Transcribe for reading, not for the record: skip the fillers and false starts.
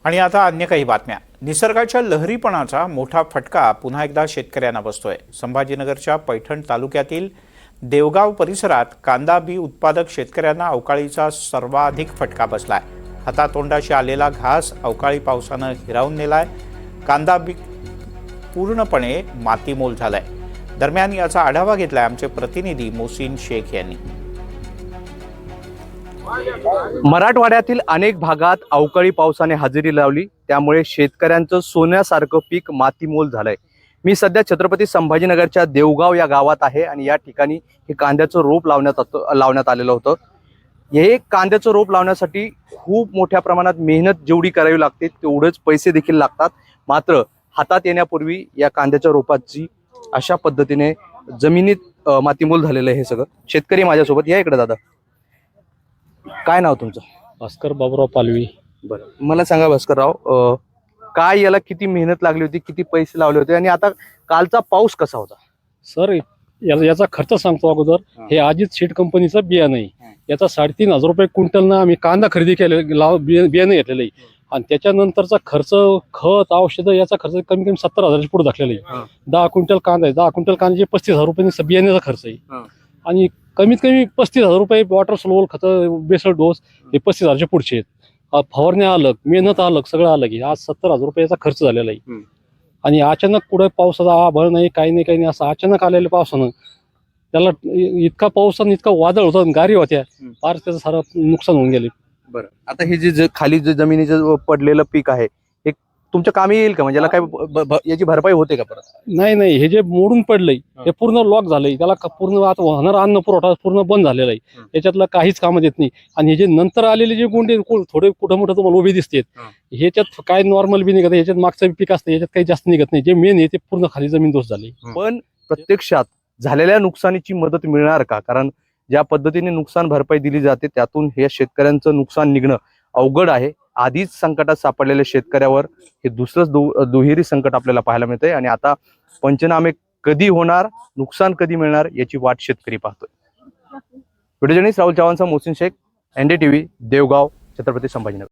आणि आता अन्य काही बातम्या। निसर्गाच्या लहरीपणाचा मोठा फटका पुन्हा एकदा शेतकऱ्यांना बसतोय। संभाजीनगरच्या पैठण तालुक्यातील देवगाव परिसरात कांदा बी उत्पादक शेतकऱ्यांना अवकाळीचा सर्वाधिक फटका बसलाय। हातातोंडाशी आलेला घास अवकाळी पावसानं हिरावून नेलाय। कांदा बी पूर्णपणे मातीमोल झालाय। दरम्यान याचा आढावा घेतलाय आमचे प्रतिनिधी मोहसिन शेख यांनी। मराठवाड्यातील अनेक भागात अवकाळी पावसाने हजेरी लावली, त्यामुळे शेतकऱ्यांचं सोन्यासारखं पीक मातीमोल झालंय। मी सध्या छत्रपती संभाजीनगरच्या देवगाव या गावात आहे आणि या ठिकाणी हे कांद्याचं रोप लावण्यात आलेलं होतं। हे कांद्याचं रोप लावण्यासाठी खूप मोठ्या प्रमाणात मेहनत जेवढी करावी लागते तेवढेच पैसे देखील लागतात। मात्र हातात येण्यापूर्वी या कांद्याच्या रोपाची अशा पद्धतीने जमिनीत मातीमोल झालेलं आहे। हे सगळं शेतकरी माझ्यासोबत या इकडे। दादा, काय नाव तुमचं? भास्कर बाबूराव पालवी। बरं, मला सांगा भास्करराव, काय याला किती मेहनत लागली होती, किती पैसे लावले होते आणि आता कालचा पाऊस कसा होता? सर, याचा खर्च सांगतो अगोदर। हे अजित सीड कंपनीचं बियाणं आहे। याचा 3,500 रुपये क्विंटलनं आम्ही कांदा खरेदी केले, बियाणं घेतलेलं आहे। आणि त्याच्यानंतरचा खर्च, खत, औषधं, याचा खर्च कमी कमी 70,000च्या पुढे दाखलेला आहे। 10 क्विंटल कांदा आहे, 10 क्विंटल कांद्याचे 35,000 रुपये बियाण्याचा खर्च आहे। आणि कमीत कमी 35,000 रुपये वॉटर सोल्युबल खतं, बेसल डोस, हे 35,000च्या पुढचे आहेत। फवारण्या अलग, मेहनत अलग, सगळं अलग आहे। आज 70,000 रुपयाचा खर्च झालेला आहे। आणि अचानक कुठे पावसाचा आभाळ नाही, काही नाही, असं अचानक आलेल्या पावसानं त्याला इतका पाऊस आणि इतका वादळ होता, गारी होत्या, फार त्याचं सारं नुकसान होऊन गेले। बरं, आता हे जे खाली जे जमिनीचं पडलेलं पीक आहे हे तुमच्या कामी येईल का? म्हणजे याला काय याची भरपाई होते का परत? नाही, हे जे मोडून पडलंय हे पूर्ण लॉक झालंय। त्याला पूर्ण आता होणारा अन्न पुरवठा पूर्ण बंद झालेला आहे। याच्यातलं काहीच कामात येत नाही। आणि हे जे नंतर आलेले जे गोंडे थोडे कुठं मोठं तुम्हाला उभे दिसतात, ह्याच्यात काय नॉर्मल बी निघत, ह्याच्यात मागचं पीक असतं, याच्यात काही जास्त निघत नाही। जे मेन आहे ते पूर्ण खाली जमीन दोष झाली। पण प्रत्यक्षात झालेल्या नुकसानीची मदत मिळणार का? कारण ज्या पद्धतीने नुकसान भरपाई दिली जाते त्यातून हे शेतकऱ्यांचं नुकसान निघणं अवघड आहे। आधीच संकटात सापडलेल्या शेतकऱ्यावर हे दुसरंच दुहेरी संकट आपल्याला पाहायला मिळतंय। आणि आता पंचनामे कधी होणार, नुकसान कधी मिळणार याची वाट शेतकरी पाहतोय। व्हिडिओ जर्नलिस्ट राहुल चव्हाणसह मोहसिन शेख, NDTV, देवगाव, छत्रपती संभाजीनगर।